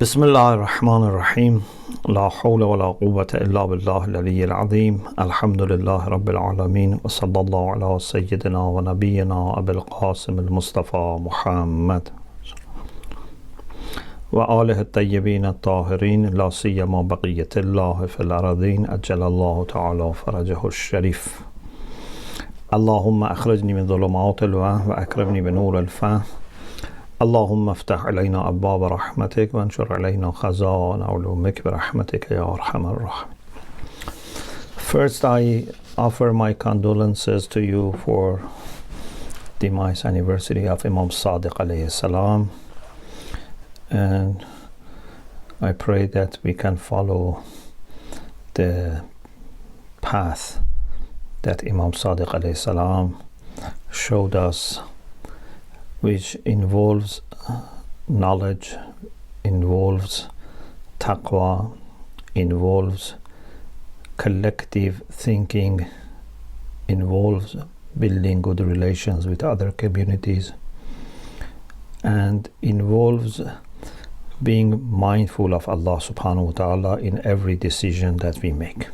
بسم الله الرحمن الرحيم لا حول ولا قوة إلا بالله العلي العظيم الحمد لله رب العالمين وصلى الله على سيدنا ونبينا أبي القاسم المصطفى محمد وآله الطيبين الطاهرين لا سيما بقية الله في الأرضين أجل الله تعالى فرجه الشريف اللهم أخرجني من ظلمات الوهم وأكرمني بنور الفهم اللهم افتح علينا أبواب رحمتك وانشر علينا خزائن علومك برحمتك يا أرحم الراحمين. First, I offer my condolences to you for the demise anniversary of Imam Sadiq alayhi salam, and I pray that we can follow the path that Imam Sadiq alayhi salam showed us, which involves knowledge, involves taqwa, involves collective thinking, involves building good relations with other communities, and involves being mindful of Allah subhanahu wa ta'ala in every decision that we make.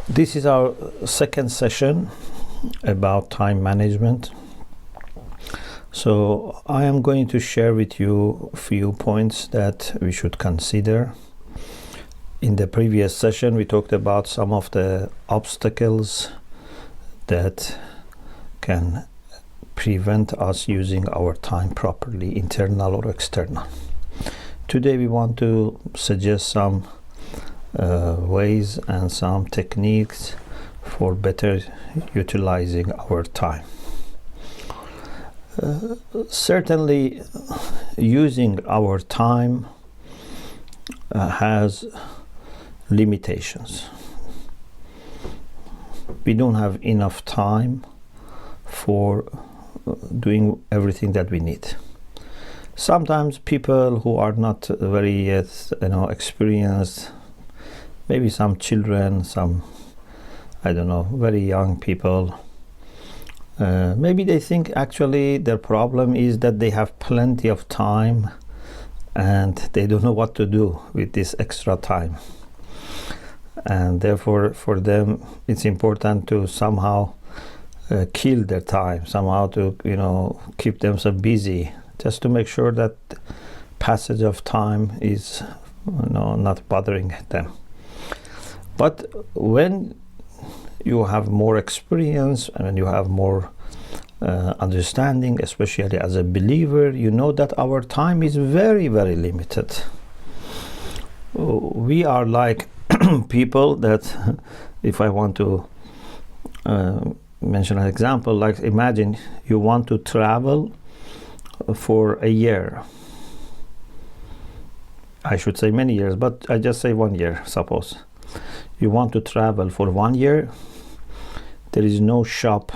This is our second session about time management. So I am going to share with you a few points that we should consider. In the previous session we talked about some of the obstacles that can prevent us using our time properly, internal or external. Today we want to suggest some ways and some techniques for better utilizing our time. Certainly using our time has limitations. We don't have enough time for doing everything that we need. Sometimes people who are not very yet experienced, maybe some children, some very young people, maybe they think actually their problem is that they have plenty of time and they don't know what to do with this extra time, and therefore for them it's important to somehow kill their time, somehow to keep themselves busy, just to make sure that passage of time is not bothering them. But when you have more experience and you have more understanding, especially as a believer, you know that our time is very, very limited. We are like people that, if I want to mention an example, like imagine you want to travel for a year. I should say many years, but I just say 1 year, suppose. You want to travel for 1 year. There is no shop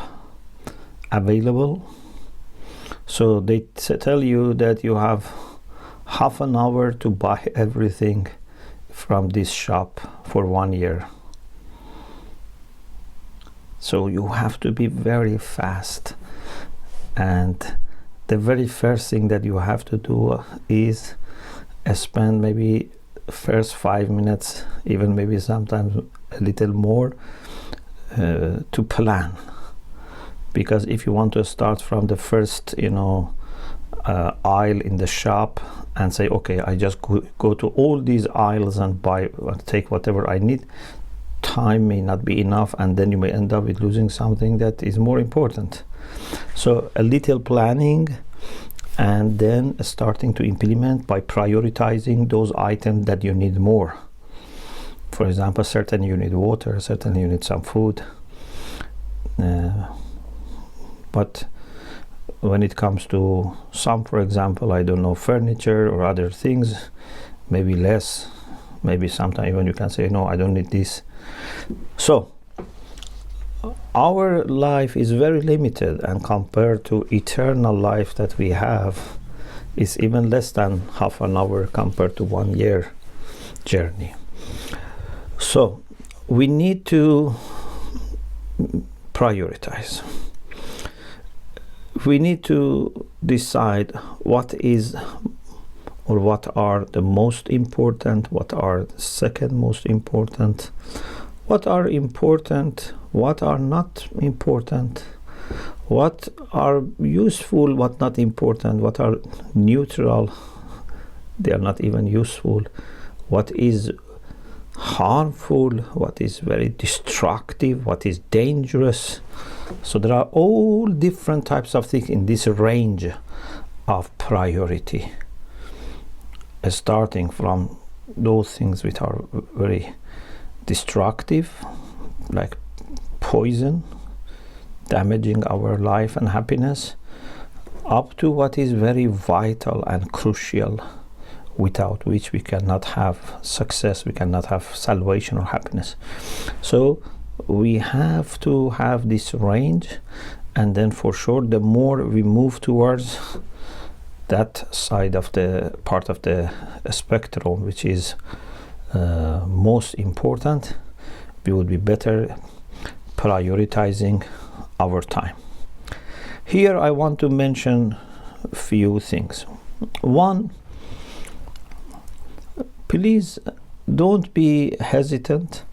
available, so they tell you that you have half an hour to buy everything from this shop for 1 year. So you have to be very fast, and the very first thing that you have to do is spend maybe first 5 minutes, even maybe sometimes a little more, to plan. Because if you want to start from the first aisle in the shop and say, okay, I just go to all these aisles and buy, take whatever I need, time may not be enough, and then you may end up with losing something that is more important. So a little planning, and then starting to implement by prioritizing those items that you need more. For example, certainly you need water, certainly you need some food, but when it comes to some, for example, furniture or other things, maybe less, maybe sometimes even you can say, no, I don't need this. So our life is very limited, and compared to eternal life that we have, is even less than half an hour compared to 1 year journey. So we need to prioritize. we need to decide what is or what are the most important, what are the second most important, what are important, what are not important, what are useful, what not important, what are neutral, they are not even useful, what is harmful, what is very destructive, what is dangerous. So there are all different types of things in this range of priority, starting from those things which are very destructive, like poison, damaging our life and happiness, up to what is very vital and crucial, without which we cannot have success, we cannot have salvation or happiness. So we have to have this range, and then for sure the more we move towards that side of the part of the spectrum which is most important, we would be better prioritizing our time. Here I want to mention a few things. One, please don't be hesitant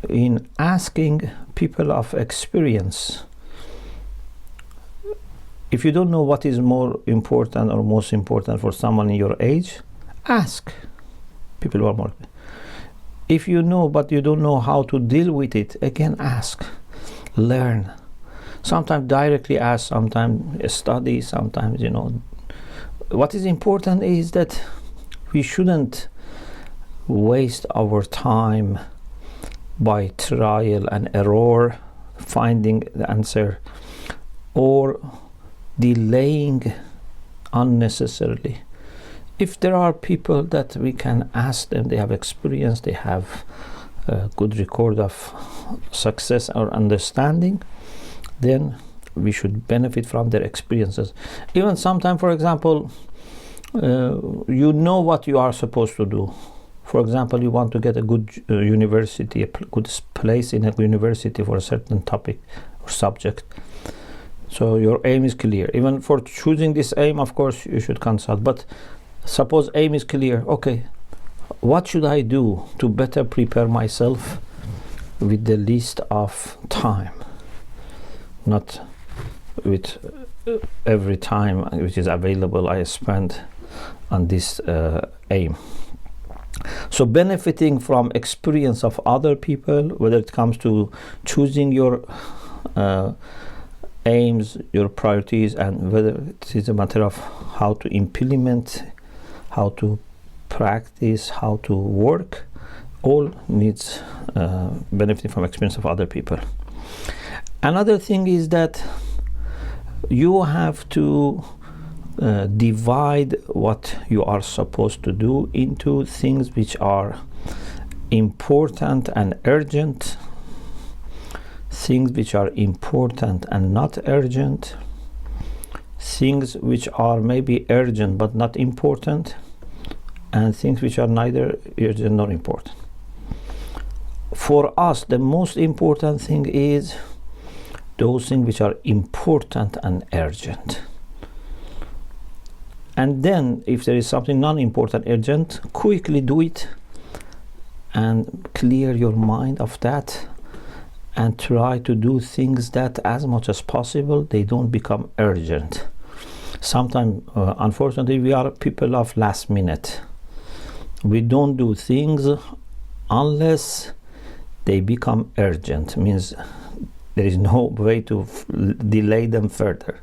in asking people of experience. If you don't know what is more important or most important for someone in your age, ask people who are more. If you know but you don't know how to deal with it, again ask, learn. Sometimes directly ask, sometimes study, sometimes, you know. What is important is that we shouldn't waste our time by trial and error finding the answer, or delaying unnecessarily. If there are people that we can ask them, they have experience, they have a good record of success or understanding, then we should benefit from their experiences. Even sometimes, for example, you know what you are supposed to do. For example, you want to get a good university, a good place in a university for a certain topic or subject. So your aim is clear. Even for choosing this aim, of course, you should consult. But suppose aim is clear. Okay, what should I do to better prepare myself with the least of time? Not with every time which is available I spend on this aim. So benefiting from experience of other people, whether it comes to choosing your aims, your priorities, and whether it is a matter of how to implement, how to practice, how to work, all needs benefiting from experience of other people. Another thing is that you have to divide what you are supposed to do into things which are important and urgent, things which are important and not urgent, things which are maybe urgent but not important, and things which are neither urgent nor important. For us, the most important thing is those things which are important and urgent. And then if there is something non-important, urgent, quickly do it and clear your mind of that, and try to do things that as much as possible they don't become urgent. Sometimes unfortunately we are people of last minute. We don't do things unless they become urgent, means there is no way to delay them further.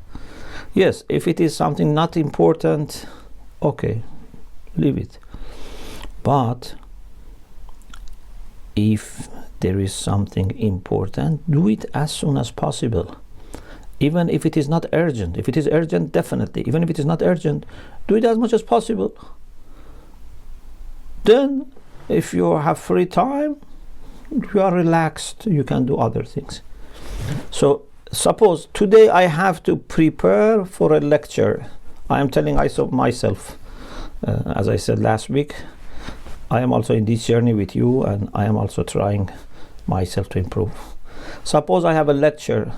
Yes, if it is something not important, okay, leave it. But if there is something important, do it as soon as possible. Even if it is not urgent. If it is urgent, definitely. Even if it is not urgent, do it as much as possible. Then, if you have free time, you are relaxed, you can do other things. So, suppose today I have to prepare for a lecture. I am telling myself, as I said last week, I am also in this journey with you, and I am also trying myself to improve. Suppose I have a lecture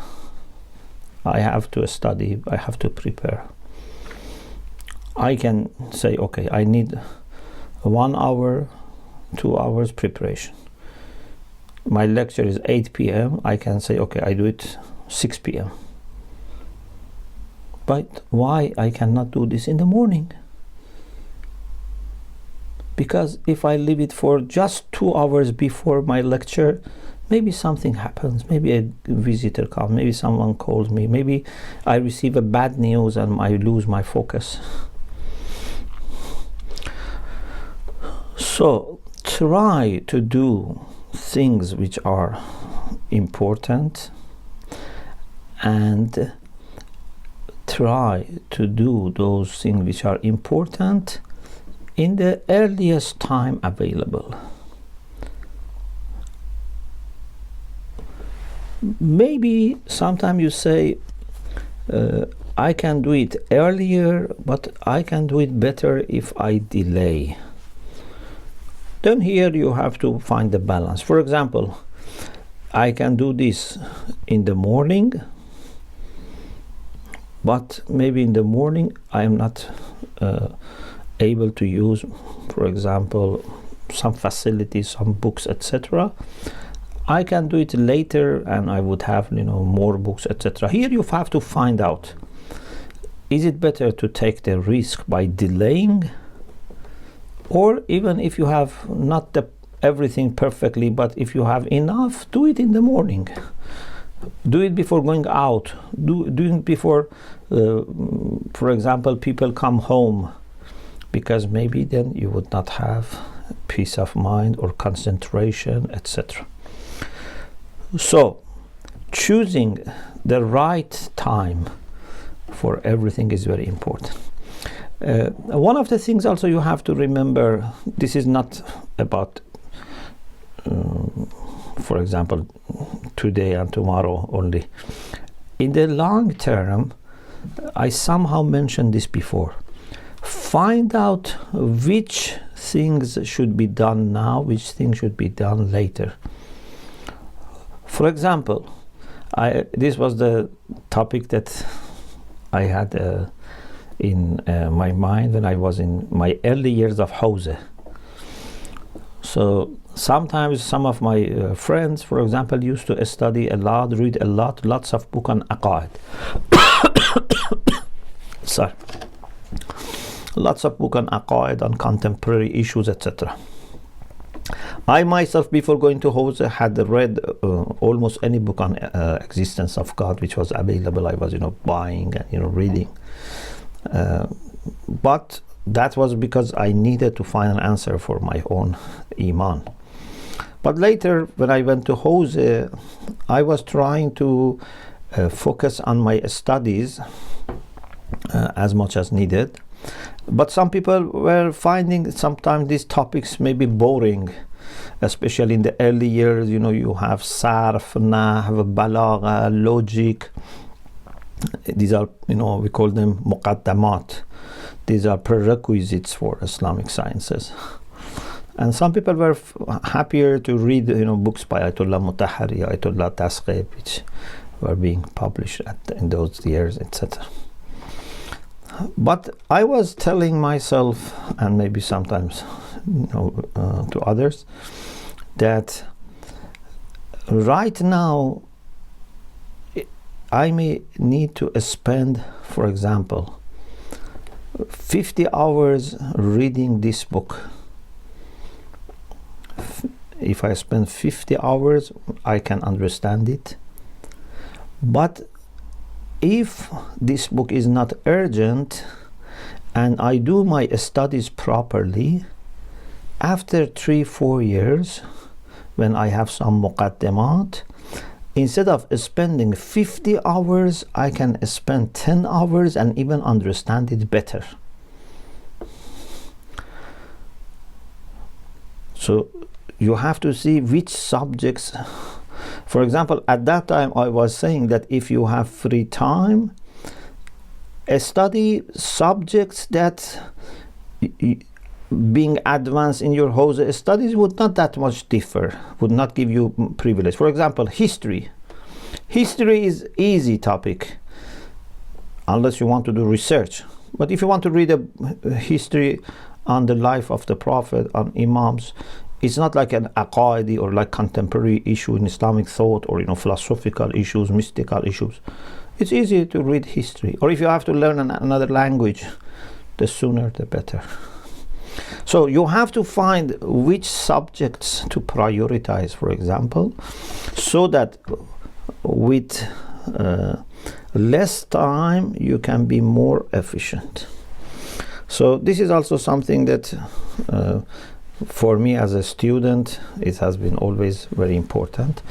I have to study, I have to prepare. I can say, okay, I need 1 hour, 2 hours preparation. My lecture is 8 p.m. I can say, okay, I do it 6 p.m. But why I cannot do this in the morning? Because if I leave it for just 2 hours before my lecture, maybe something happens, maybe a visitor comes, maybe someone calls me, maybe I receive a bad news and I lose my focus. So try to do things which are important, and try to do those things which are important in the earliest time available. Maybe sometimes you say, I can do it earlier, but I can do it better if I delay. Then here you have to find the balance. For example, I can do this in the morning, but maybe in the morning I am not able to use, for example, some facilities, some books, etc. I can do it later and I would have, more books, etc. Here you have to find out, is it better to take the risk by delaying, or even if you have not everything perfectly, but if you have enough, do it in the morning. Do it before going out. Do it before, for example, people come home, because maybe then you would not have peace of mind or concentration, etc. So, choosing the right time for everything is very important. One of the things also you have to remember, this is not about, for example, today and tomorrow only. In the long term, I somehow mentioned this before. Find out which things should be done now, which things should be done later. For example, this was the topic that I had in my mind when I was in my early years of Hawza. So sometimes some of my friends, for example, used to study a lot, read a lot, lots of books on aqaid. Sorry. Lots of books on aqaid, on contemporary issues, etc. I myself, before going to Hawza, had read almost any book on existence of God which was available. I was, buying and reading. But that was because I needed to find an answer for my own iman. But later, when I went to Hawza, I was trying to focus on my studies as much as needed. But some people were finding sometimes these topics may be boring, especially in the early years. You have sarf, nahv, balagha, logic. These are, we call them muqaddamat. These are prerequisites for Islamic sciences. And some people were happier to read, books by Ayatollah Mutahari, Ayatollah Tasqib, which were being published in those years, etc. But I was telling myself, and maybe sometimes to others, that right now I may need to spend, for example, 50 hours reading this book. If I spend 50 hours, I can understand it. But if this book is not urgent and I do my studies properly, after 3-4 years, when I have some muqaddimat, instead of spending 50 hours, I can spend 10 hours and even understand it better. So you have to see which subjects. For example, at that time I was saying that if you have free time, study subjects that being advanced in your Hawza studies would not that much differ, would not give you privilege. For example, history. History is easy topic. unless you want to do research. But if you want to read a history on the life of the Prophet, on Imams, it's not like an aqaidi or like contemporary issue in Islamic thought, or philosophical issues, mystical issues. It's easy to read history. Or if you have to learn another language, the sooner the better. So you have to find which subjects to prioritize, for example, so that with less time you can be more efficient. So this is also something that for me as a student, it has been always very important.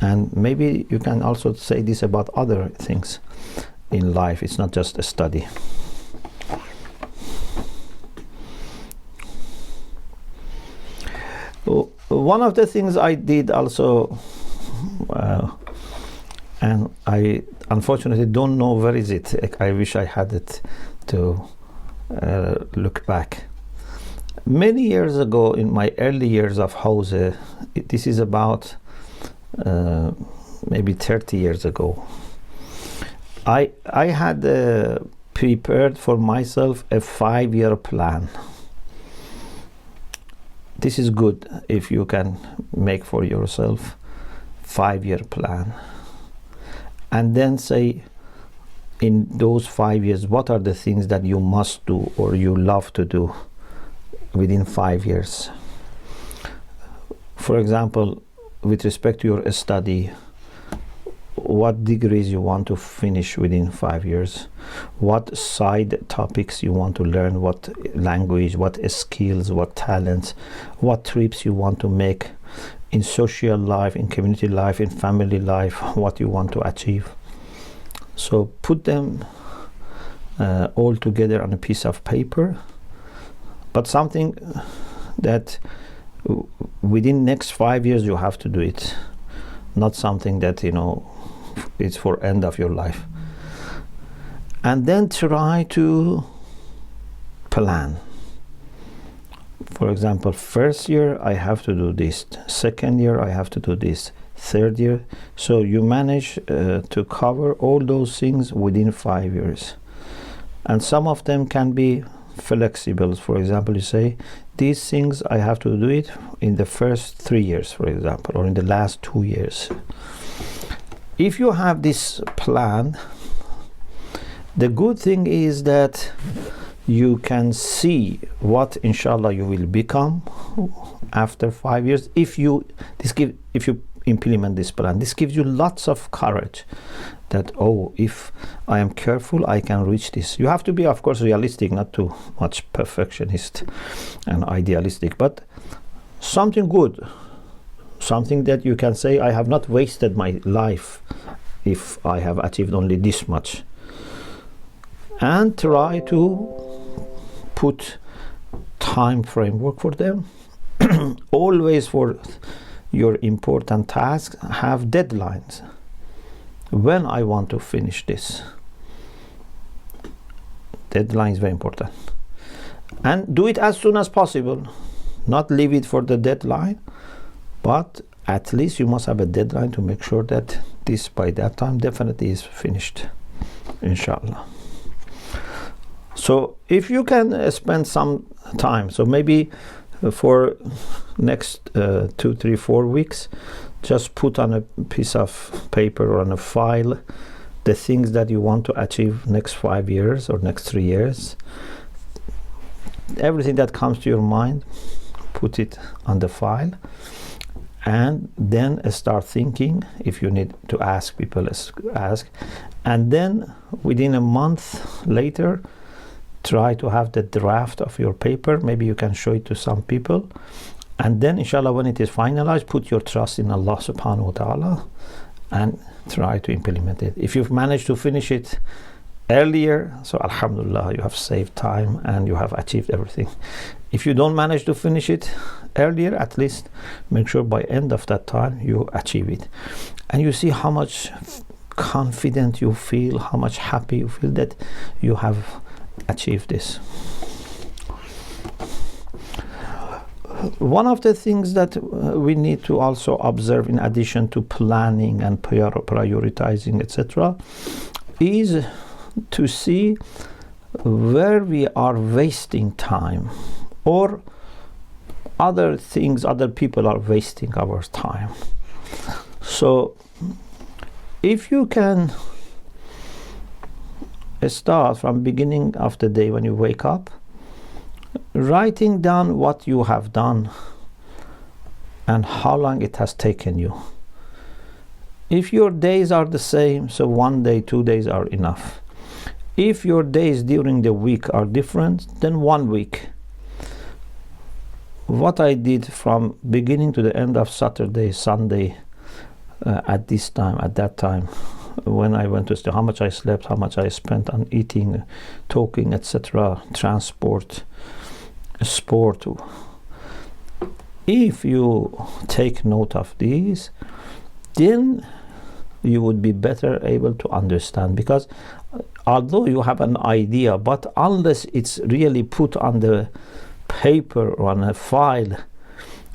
And maybe you can also say this about other things in life. It's not just a study. One of the things I did also, and I unfortunately don't know where is it. I wish I had it to look back. Many years ago, in my early years of Hause, this is about maybe 30 years ago, I had prepared for myself a 5-year plan. This is good if you can make for yourself 5-year plan. And then say, in those 5 years, what are the things that you must do or you love to do within 5 years? For example, with respect to your study, what degrees you want to finish within 5 years, what side topics you want to learn, what language, what skills, what talents, what trips you want to make in social life, in community life, in family life, what you want to achieve. So put them all together on a piece of paper, but something that within next 5 years you have to do it, not something that it's for end of your life. And then try to plan. For example, first year I have to do this, second year I have to do this, third year. So you manage to cover all those things within 5 years. And some of them can be flexible. For example, you say, these things I have to do it in the first 3 years, for example, or in the last 2 years. If you have this plan, the good thing is that you can see what inshallah you will become after 5 years if you implement this plan. This gives you lots of courage that, if I am careful, I can reach this. You have to be, of course, realistic, not too much perfectionist and idealistic, but something good, something that you can say, I have not wasted my life if I have achieved only this much. And try to put time framework for them. Always for your important tasks, have deadlines. When I want to finish this. Deadline is very important. And do it as soon as possible. Not leave it for the deadline, but at least you must have a deadline to make sure that this by that time definitely is finished, inshallah. So if you can spend some time, so maybe for next 2, 3, 4 weeks, just put on a piece of paper or on a file the things that you want to achieve next 5 years or next 3 years. Everything that comes to your mind, put it on the file, and then start thinking. If you need to ask people, ask, and then within a month later, try to have the draft of your paper. Maybe you can show it to some people, and then inshallah when it is finalized, put your trust in Allah subhanahu wa ta'ala and try to implement it. If you've managed to finish it earlier, so alhamdulillah, you have saved time and you have achieved everything. If you don't manage to finish it earlier, at least make sure by end of that time you achieve it, and you see how much confident you feel, how much happy you feel that you have achieve this. One of the things that we need to also observe, in addition to planning and prioritizing, etc., is to see where we are wasting time, or other things, other people are wasting our time. So if you can start from beginning of the day when you wake up, writing down what you have done and how long it has taken you. If your days are the same, so 1 day, 2 days are enough. If your days during the week are different, then 1 week. What I did from beginning to the end of Saturday, Sunday, at this time, at that time, when I went to sleep, how much I slept, how much I spent on eating, talking, etc., transport, sport. If you take note of these, then you would be better able to understand, because although you have an idea, but unless it's really put on the paper or on a file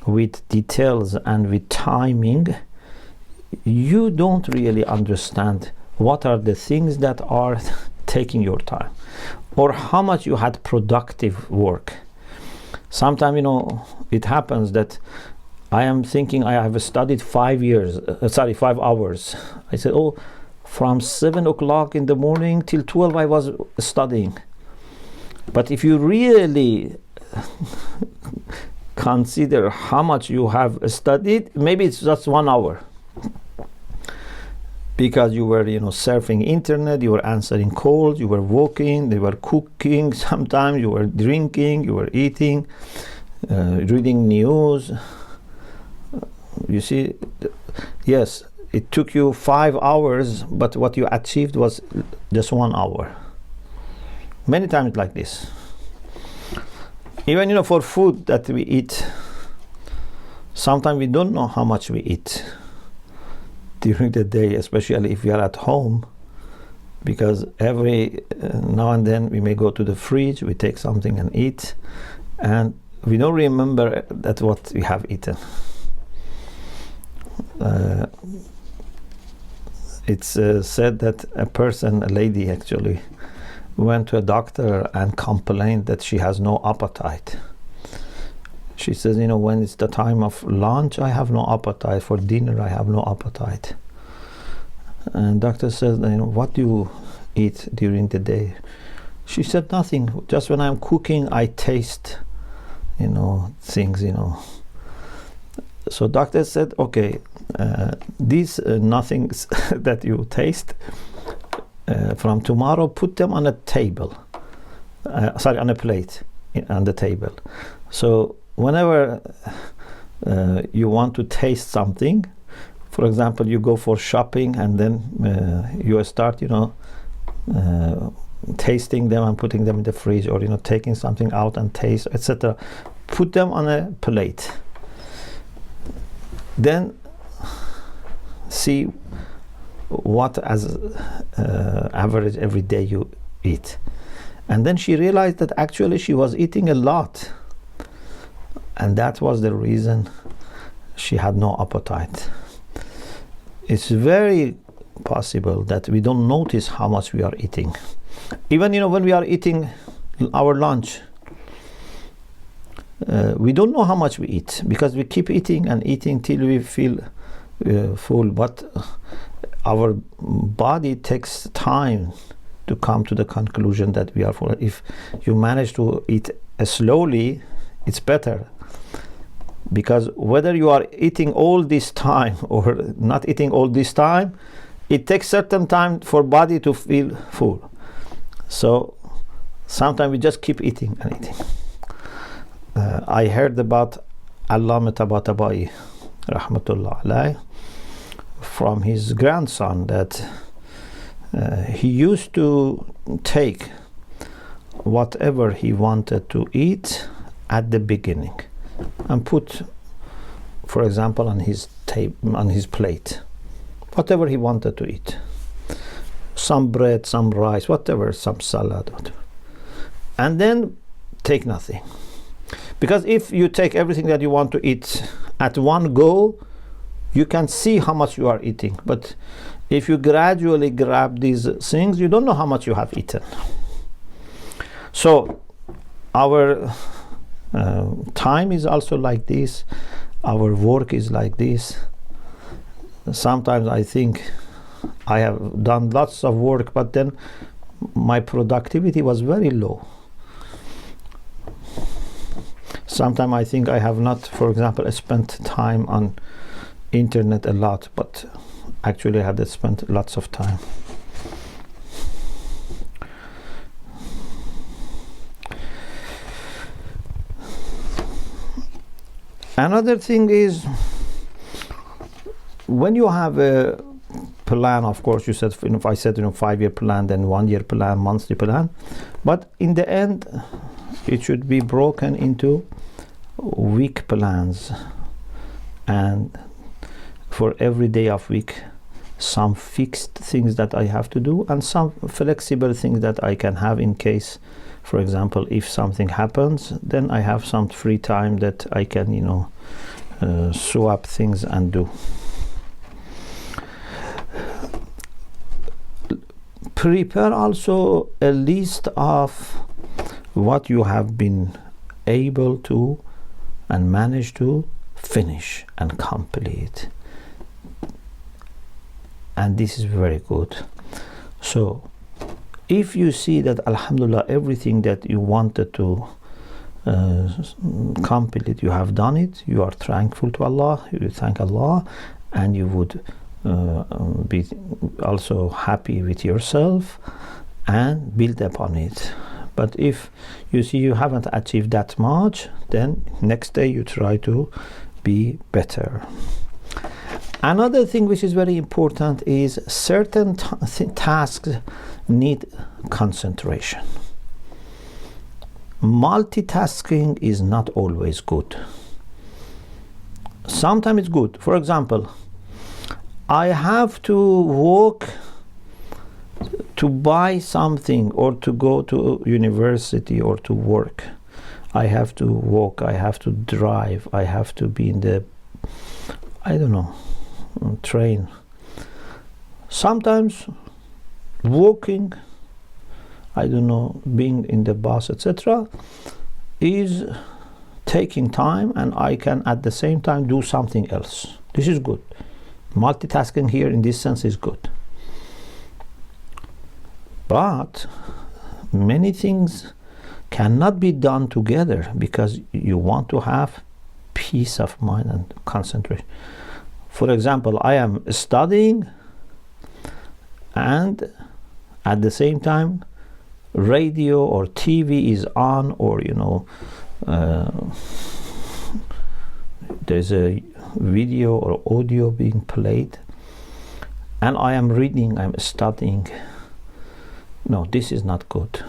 with details and with timing, you don't really understand what are the things that are taking your time, or how much you had productive work. Sometimes, it happens that I am thinking I have studied 5 hours. I said, from 7 o'clock in the morning till 12 I was studying. But if you really consider how much you have studied, maybe it's just 1 hour. Because you were, surfing internet, you were answering calls, you were walking, you were cooking, sometimes you were drinking, you were eating, reading news. You see, yes, it took you 5 hours, but what you achieved was just 1 hour. Many times like this. Even, for food that we eat, sometimes we don't know how much we eat during the day, especially if we are at home, because every now and then we may go to the fridge, we take something and eat, and we don't remember that what we have eaten. It's said that a lady actually went to a doctor and complained that she has no appetite. She says, when it's the time of lunch, I have no appetite. For dinner, I have no appetite. And doctor says, what do you eat during the day? She said, nothing. Just when I'm cooking, I taste, things, So doctor said, okay, these nothings that you taste, from tomorrow, put them on a table. On a plate, on the table. So whenever you want to taste something, for example, you go for shopping and then you start, tasting them and putting them in the fridge, or taking something out and taste, etc. Put them on a plate. Then see what as average every day you eat. And then she realized that actually she was eating a lot, and that was the reason she had no appetite. It's very possible that we don't notice how much we are eating. Even when we are eating our lunch, we don't know how much we eat, because we keep eating and eating till we feel full, but our body takes time to come to the conclusion that we are full. If you manage to eat slowly, it's better, because whether you are eating all this time or not eating all this time, it takes certain time for body to feel full. So sometimes we just keep eating and eating. I heard about Allama Tabatabai, rahmatullah alayh, from his grandson, that he used to take whatever he wanted to eat at the beginning and put, for example, on his plate, whatever he wanted to eat, some bread, some rice, whatever, some salad, whatever, and then take nothing. Because if you take everything that you want to eat at one go, you can see how much you are eating. But If you gradually grab these things, you don't know how much you have eaten. So our time is also like this. Our work is like this. Sometimes I think I have done lots of work, but then my productivity was very low. Sometimes I think I have not, for example, spent time on internet a lot, but actually I had spent lots of time. Another thing is, when you have a plan, of course, you said, if I said 5-year plan, then 1-year plan, monthly plan, but in the end it should be broken into week plans, and for every day of week some fixed things that I have to do and some flexible things that I can have in case, for example, if something happens, then I have some free time that I can sew up things and do. Prepare also a list of what you have been able to and managed to finish and complete, and this is very good. So if you see that, alhamdulillah, everything that you wanted to complete, you have done it, you are thankful to Allah, you thank Allah, and you would be also happy with yourself and build upon it. But if you see you haven't achieved that much, then next day you try to be better. Another thing which is very important is certain tasks need concentration. Multitasking is not always good. Sometimes it's good. For example, I have to walk to buy something or to go to university or to work. I have to walk, I have to drive, I have to be in the, train. Sometimes walking, being in the bus, etc., is taking time, and I can at the same time do something else. This is good. Multitasking here in this sense is good. But many things cannot be done together because you want to have peace of mind and concentration. For example, I am studying and at the same time radio or TV is on, or there's a video or audio being played, and I am reading, I'm studying. No, this is not good.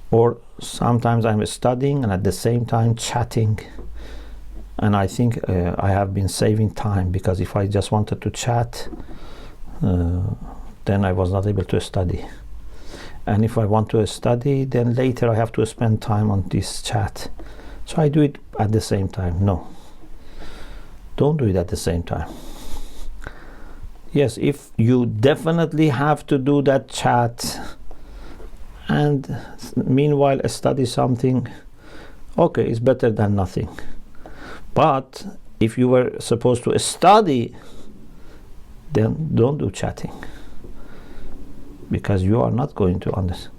Or sometimes I'm studying and at the same time chatting, and I think I have been saving time, because if I just wanted to chat, then I was not able to study. And if I want to study, then later I have to spend time on this chat. So I do it at the same time. No, don't do it at the same time. Yes, if you definitely have to do that chat and meanwhile study something, okay, it's better than nothing. But if you were supposed to study, then don't do chatting, because you are not going to understand.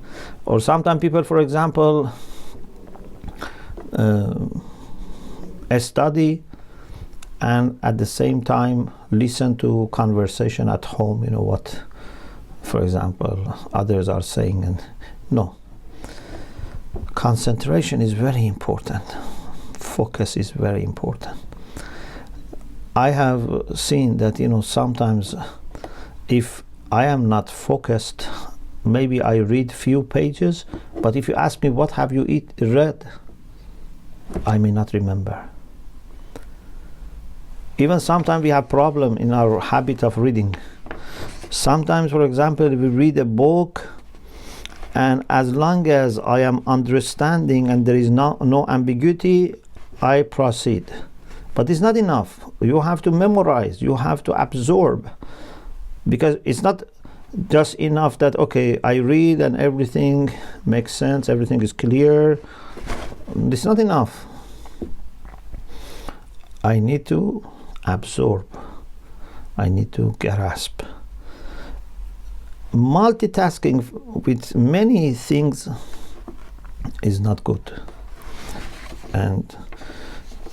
Or sometimes people, for example, study and at the same time listen to conversation at home, what, for example, others are saying. And no, concentration is very important. Focus is very important. I have seen that, sometimes if I am not focused, maybe I read few pages, but if you ask me what have you read, I may not remember. Even sometimes we have problem in our habit of reading. Sometimes, for example, we read a book, and as long as I am understanding and there is no ambiguity, I proceed. But it's not enough. You have to memorize, you have to absorb. because it's not just enough that, okay, I read and everything makes sense, everything is clear. It's not enough. I need to absorb. I need to grasp. Multitasking with many things is not good. And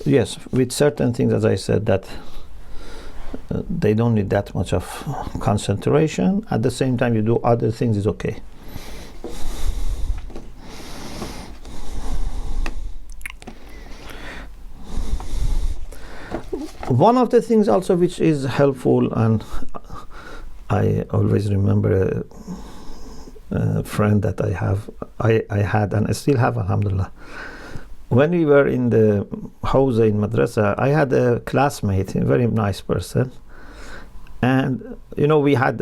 yes, with certain things, as I said, that they don't need that much of concentration. At the same time, you do other things, is okay. One of the things also which is helpful, and I always remember a friend that I had and I still have, alhamdulillah. When we were in the house in madrasa, I had a classmate, a very nice person, and we had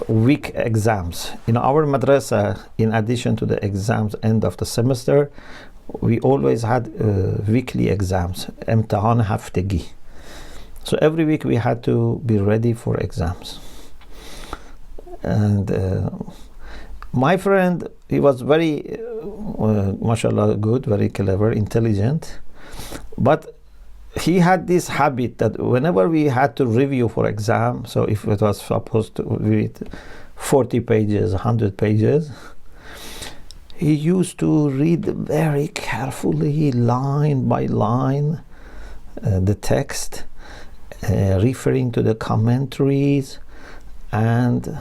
week exams. In our madrasa, in addition to the exams end of the semester, we always had weekly exams, امتحان هفتگی. So every week we had to be ready for exams. And my friend, he was very, mashallah, good, very clever, intelligent. But he had this habit that whenever we had to review for exam, so if it was supposed to read 40 pages, 100 pages, he used to read very carefully, line by line, the text, referring to the commentaries, and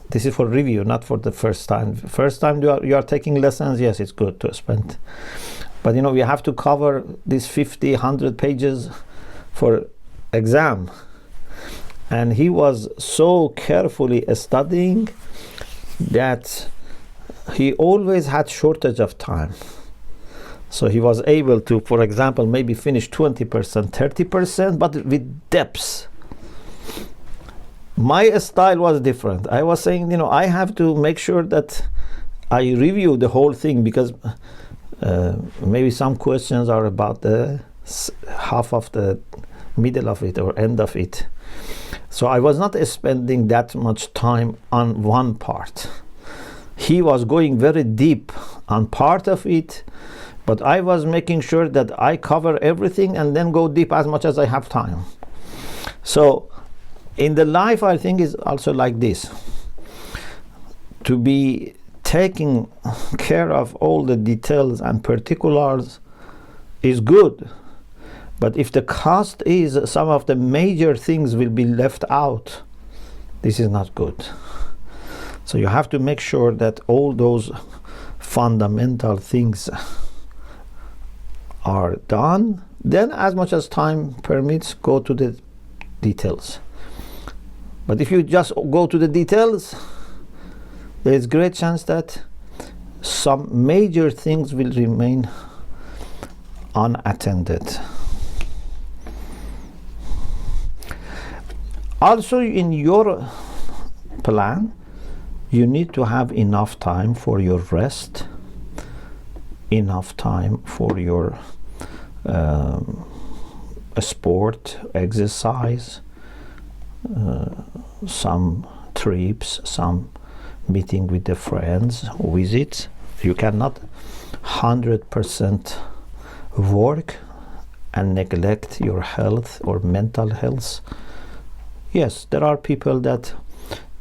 this is for review, not for the first time. First time you are taking lessons, yes, it's good to spend. But we have to cover these 50, 100 pages for exam. And he was so carefully studying that he always had shortage of time. So he was able to, for example, maybe finish 20%, 30%, but with depths. My style was different. I was saying, I have to make sure that I review the whole thing, because maybe some questions are about the half of the middle of it or end of it. So I was not spending that much time on one part. He was going very deep on part of it, but I was making sure that I cover everything and then go deep as much as I have time. So in the life, I think, is also like this. To be taking care of all the details and particulars is good. But if the cost is some of the major things will be left out, this is not good. So you have to make sure that all those fundamental things are done. Then, as much as time permits, go to the details. But if you just go to the details, there is great chance that some major things will remain unattended. Also, in your plan, you need to have enough time for your rest, enough time for your sport, exercise, some trips, some meeting with the friends, visits. You cannot 100% work and neglect your health or mental health. Yes, there are people that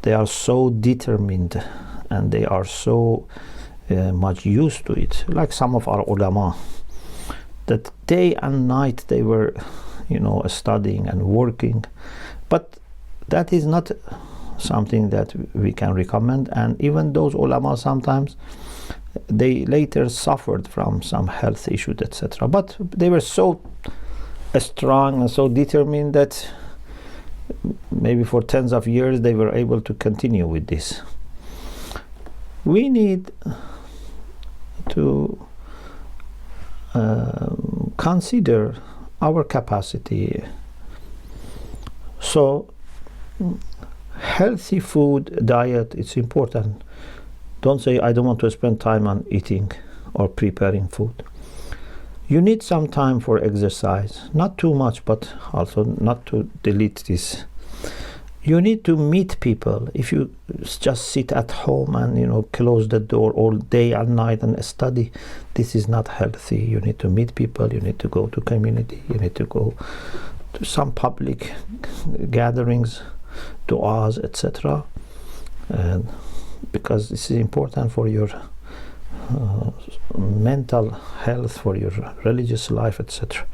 they are so determined and they are so much used to it, like some of our ulama, that day and night they were studying and working. But that is not something that we can recommend. And even those ulama, sometimes they later suffered from some health issues, etc. But they were so strong and so determined that maybe for tens of years they were able to continue with this. We need to consider our capacity. So healthy food, diet, it's important. Don't say, I don't want to spend time on eating or preparing food. You need some time for exercise, not too much, but also not to delete this. You need to meet people. If you just sit at home and close the door all day and night and study, this is not healthy. You need to meet people. You need to go to community. You need to go to some public gatherings, du'as, etc. And because this is important for your mental health, for your religious life, etc.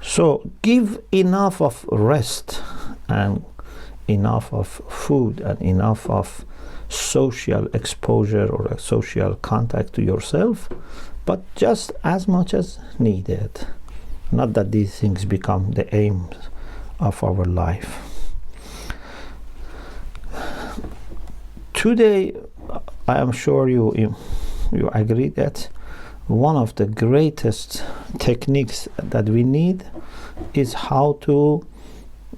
So give enough of rest and enough of food and enough of social exposure or social contact to yourself, but just as much as needed. Not that these things become the aims of our life. Today, I am sure you agree that one of the greatest techniques that we need is how to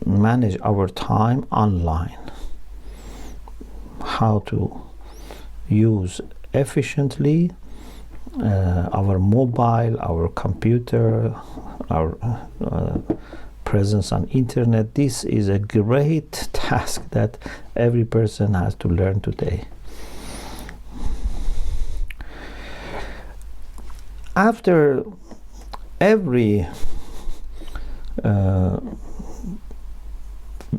manage our time online, how to use efficiently our mobile, our computer, our presence on internet. This is a great task that every person has to learn today. After every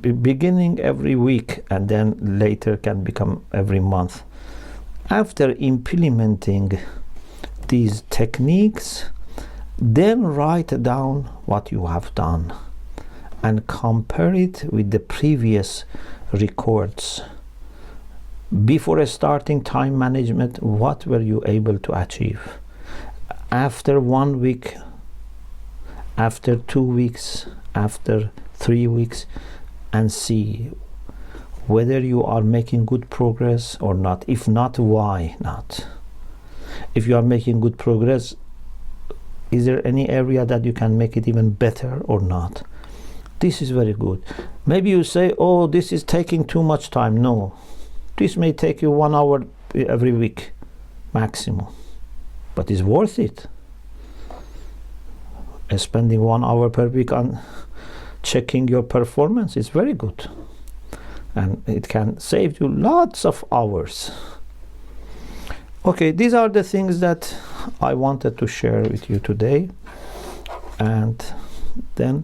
beginning every week and then later can become every month. After implementing these techniques, then write down what you have done and compare it with the previous records. Before starting time management, what were you able to achieve? After 1 week, after 2 weeks, after 3 weeks, and see whether you are making good progress or not. If not, why not? If you are making good progress, is there any area that you can make it even better or not? This is very good. Maybe you say, oh, this is taking too much time. No, this may take you 1 hour every week maximum, but it's worth it. Spending 1 hour per week on checking your performance is very good, and it can save you lots of hours. Okay, these are the things that I wanted to share with you today. And then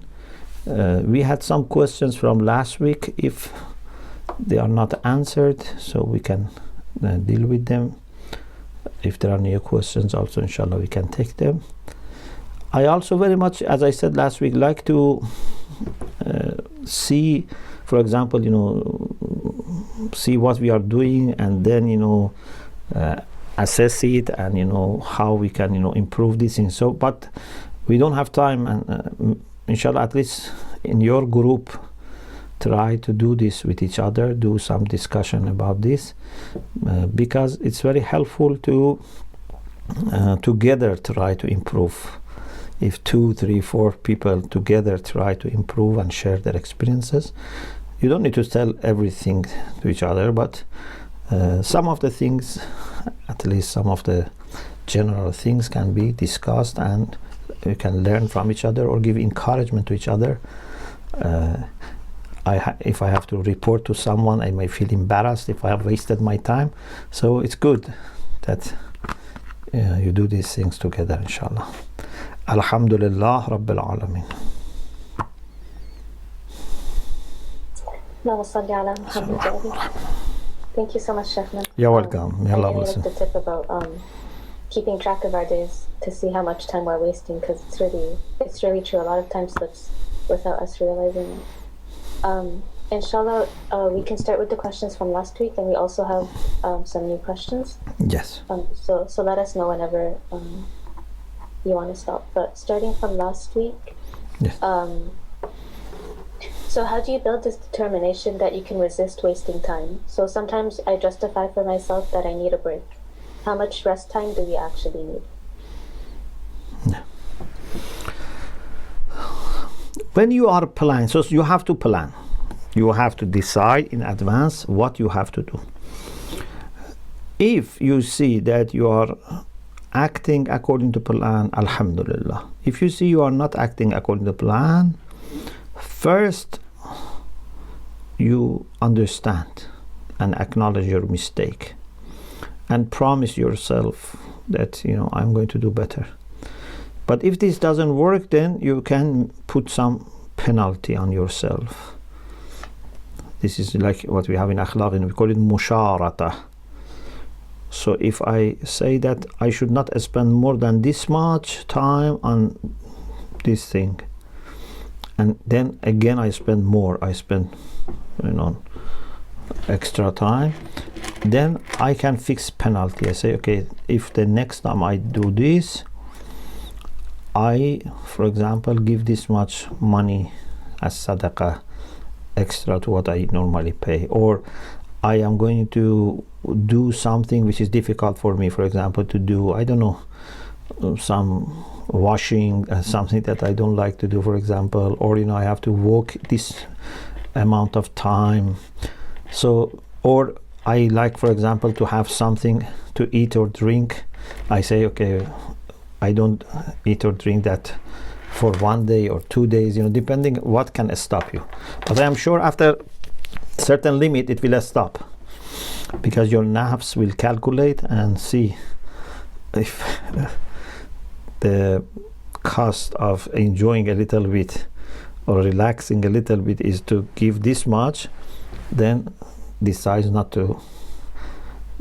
we had some questions from last week. If they are not answered, so we can deal with them. If there are new questions also, inshallah, we can take them. I also very much, as I said last week, like to see, for example, see what we are doing, and then assess it, and how we can improve these things. So, but we don't have time, and inshallah, at least in your group, try to do this with each other, do some discussion about this, because it's very helpful to together try to improve. If 2, 3, 4 people together try to improve and share their experiences, you don't need to tell everything to each other, but some of the things, at least some of the general things, can be discussed, and you can learn from each other or give encouragement to each other. If I have to report to someone, I may feel embarrassed if I have wasted my time. So it's good that you do these things together, inshallah. Alhamdulillah Rabbil Alameen. Thank you so much, Sheikh. You're welcome. I really like the tip about keeping track of our days to see how much time we're wasting, because it's really true. A lot of time slips without us realizing it. Inshallah, we can start with the questions from last week, and we also have some new questions. Yes. So let us know whenever you want to stop. But starting from last week, yes. So how do you build this determination that you can resist wasting time? So sometimes I justify for myself that I need a break. How much rest time do we actually need? Yeah. When you are planning, so you have to plan. You have to decide in advance what you have to do. If you see that you are acting according to plan, alhamdulillah. If you see you are not acting according to plan, first you understand and acknowledge your mistake and promise yourself that, you know, I'm going to do better. But if this doesn't work, then you can put some penalty on yourself. This is like what we have in akhlaq, and we call it musharata. So if I say that I should not spend more than this much time on this thing, and then again I spend more, I spend, you know, extra time, then I can fix penalty. I say, okay, if the next time I do this, I, for example, give this much money as sadaqah extra to what I normally pay, or I am going to do something which is difficult for me, for example, to do, I don't know, some washing, something that I don't like to do, for example, or, you know, I have to walk this amount of time. So, or I like, for example, to have something to eat or drink. I say, okay, I don't eat or drink that for 1 day or 2 days, you know, depending what can stop you. But I am sure after certain limit it will stop, because your nafs will calculate and see if the cost of enjoying a little bit or relaxing a little bit is to give this much, then decides not to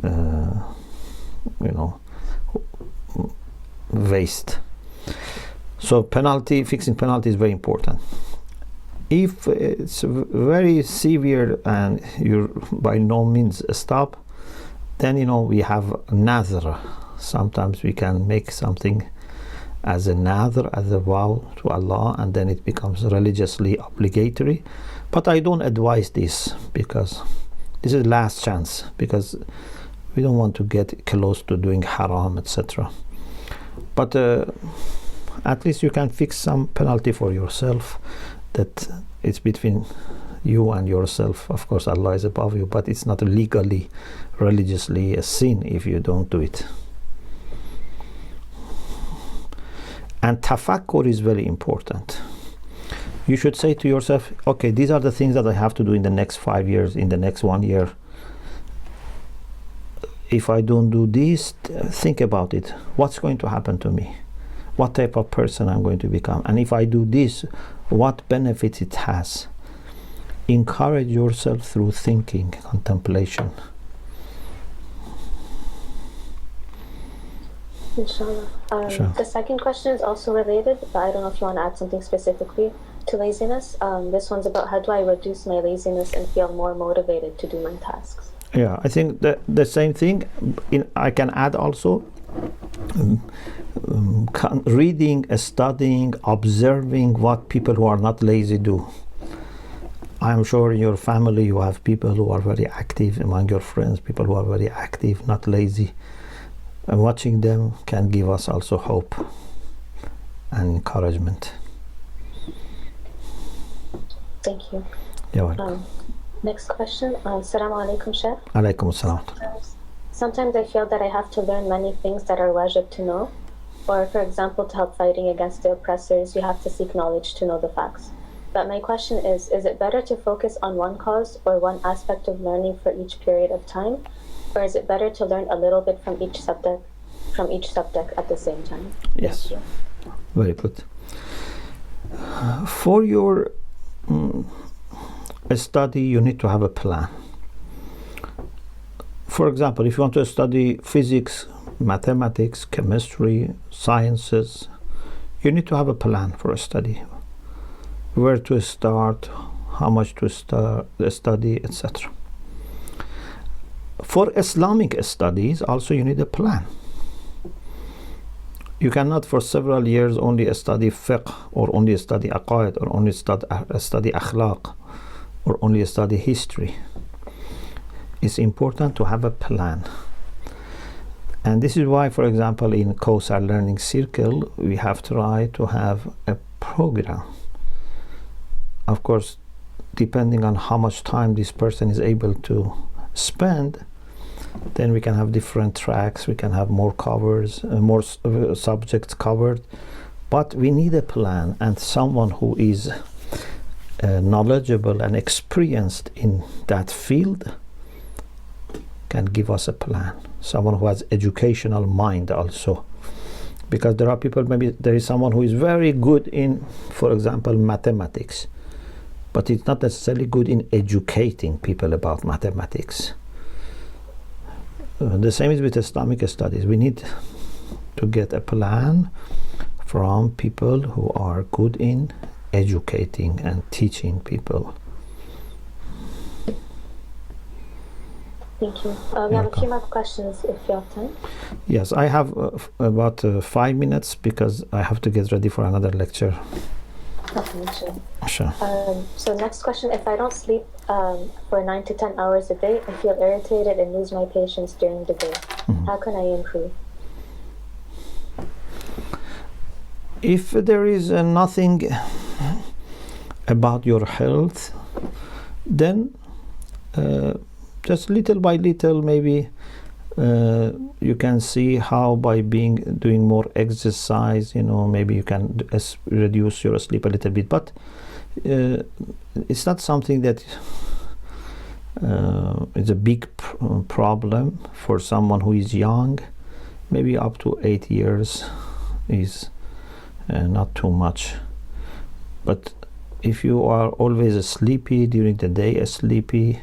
you know, waste. So penalty, fixing penalty is very important. If it's very severe and you're by no means stop, then, you know, we have nadhr. Sometimes we can make something as a nadhr, as a vow to Allah, and then it becomes religiously obligatory. But I don't advise this, because this is last chance, because we don't want to get close to doing haram, etc. But at least you can fix some penalty for yourself, that it's between you and yourself. Of course, Allah is above you, but it's not legally, religiously a sin if you don't do it. And tafakkur is very important. You should say to yourself, okay, these are the things that I have to do in the next 5 years, in the next 1 year. If I don't do this, think about it. What's going to happen to me? What type of person I'm going to become? And if I do this, what benefits it has? Encourage yourself through thinking, contemplation. Inshallah. Sure. The second question is also related, but I don't know if you want to add something specifically to laziness. This one's about how do I reduce my laziness and feel more motivated to do my tasks? Yeah, I think that the same thing. I can add also reading, studying, observing what people who are not lazy do. I'm sure in your family you have people who are very active, among your friends, people who are very active, not lazy. And watching them can give us also hope and encouragement. Thank you. You're welcome. Next question. Assalamu alaikum, Sheikh. Alaikum assalam. Sometimes I feel that I have to learn many things that are wajib to know. Or, for example, to help fighting against the oppressors, you have to seek knowledge to know the facts. But my question is it better to focus on one cause or one aspect of learning for each period of time? Or is it better to learn a little bit from each subject at the same time? Yes. Very good. For your study, you need to have a plan. For example, if you want to study physics, mathematics, chemistry, sciences, you need to have a plan for a study. Where to start, how much to study, etc. For Islamic studies, also you need a plan. You cannot for several years only study fiqh, or only study aqaid, or only study akhlaq, or only study history. It's important to have a plan. And this is why, for example, in Kawsar Learning Circle, we have tried to have a program. Of course, depending on how much time this person is able to spend, then we can have different tracks, we can have more covers, more subjects covered. But we need a plan and someone who is knowledgeable and experienced in that field can give us a plan. Someone who has educational mind also, because there are people, maybe there is someone who is very good in, for example, mathematics, but it's not necessarily good in educating people about mathematics. The same is with Islamic studies. We need to get a plan from people who are good in educating and teaching people. Thank you. We have a few more questions if you have time. Yes, I have about 5 minutes because I have to get ready for another lecture. Okay, sure. Sure. So next question, if I don't sleep for 9 to 10 hours a day, I feel irritated and lose my patience during the day. How can I improve? If there is nothing about your health, then just little by little, maybe you can see how by doing more exercise, maybe you can reduce your sleep a little bit. But it's not something that is a big problem for someone who is young. Maybe up to 8 years is not too much. But if you are always sleepy during the day, sleepy,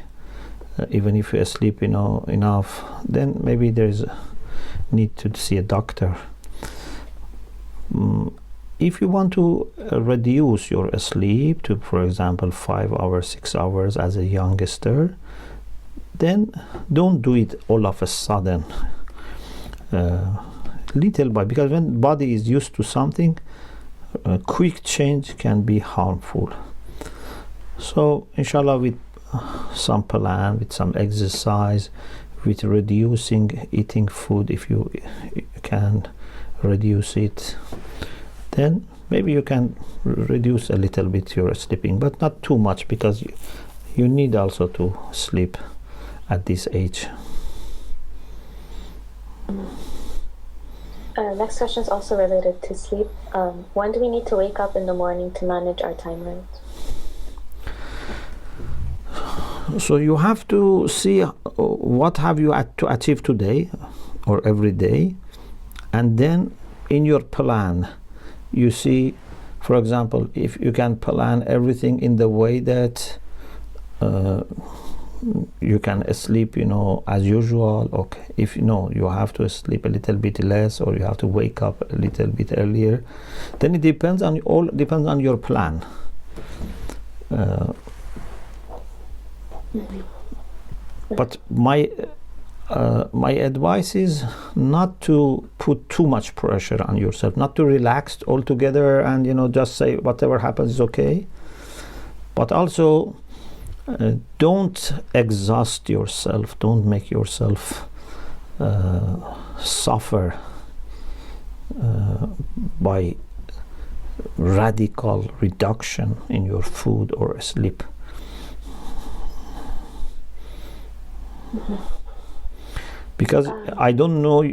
even if you sleep enough, then maybe there's a need to see a doctor. If you want to reduce your sleep to, for example, 5 hours, 6 hours as a youngster, then don't do it all of a sudden. Little by, because when body is used to something, a quick change can be harmful. So inshallah, with some plan, with some exercise, with reducing eating food, if you can reduce it, then maybe you can reduce a little bit your sleeping, but not too much, because you need also to sleep at this age. Next question is also related to sleep. When do we need to wake up in the morning to manage our time right? So you have to see what have you to achieve today or every day, and then in your plan you see, for example, if you can plan everything in the way that you can sleep as usual. Okay, if you have to sleep a little bit less, or you have to wake up a little bit earlier, then it depends on your plan. But my advice is not to put too much pressure on yourself, not to relax altogether and just say whatever happens is okay. But also don't exhaust yourself, don't make yourself suffer by radical reduction in your food or sleep. Because I don't know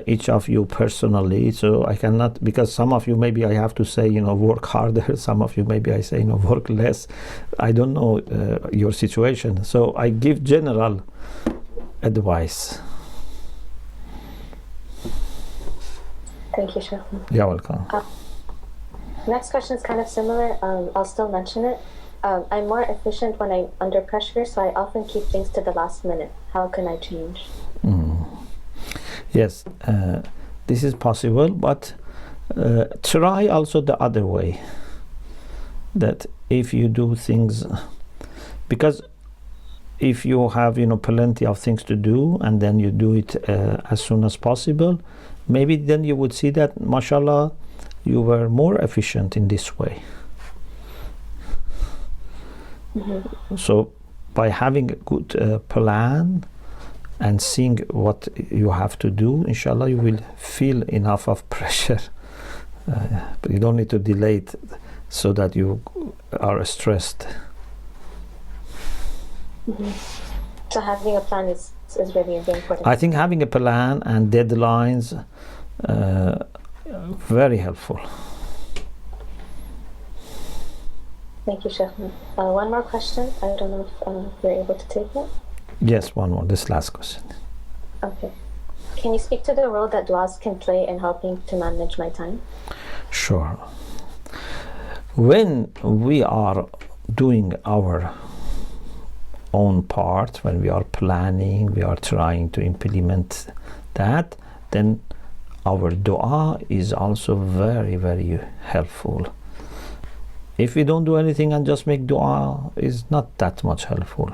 each of you personally, so I cannot, because some of you maybe I have to say work harder, some of you maybe I say work less. I don't know your situation, so I give general advice. Thank you, Sheikh. You're welcome. Next question is kind of similar. I'll still mention it. I'm more efficient when I'm under pressure, so I often keep things to the last minute. How can I change? Yes, this is possible, but try also the other way. That if you do things, because if you have plenty of things to do and then you do it as soon as possible, maybe then you would see that, mashallah, you were more efficient in this way. So by having a good plan and seeing what you have to do, inshallah, you will feel enough of pressure. But you don't need to delay it so that you are stressed. So having a plan is really very important. I think having a plan and deadlines very helpful. Thank you, Sheikh. One more question. I don't know if you're able to take it. Yes, one more. This last question. Okay. Can you speak to the role that du'as can play in helping to manage my time? Sure. When we are doing our own part, when we are planning, we are trying to implement that, then our dua is also very, very helpful. If we don't do anything and just make dua, is not that much helpful.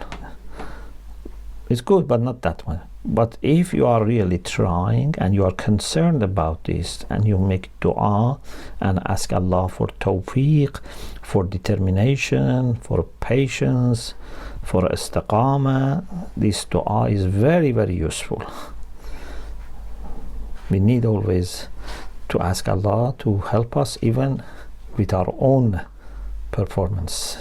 It's good, but not that one. But if you are really trying and you are concerned about this and you make dua and ask Allah for tawfiq, for determination, for patience, for istiqamah, this dua is very, very useful. We need always to ask Allah to help us even with our own performance.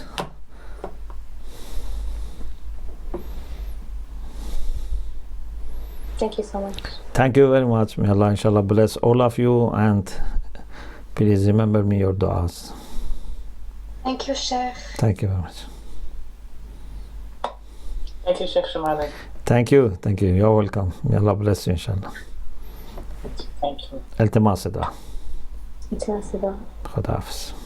Thank you so much. Thank you very much. May Allah inshallah bless all of you, and please remember me your du'as. Thank you, Sheikh. Thank you very much. Thank you, Sheikh Shomali. Thank you. You're welcome. May Allah bless you inshallah. Thank you. التماس دعاء. It's Nasiba. خدا حافظ.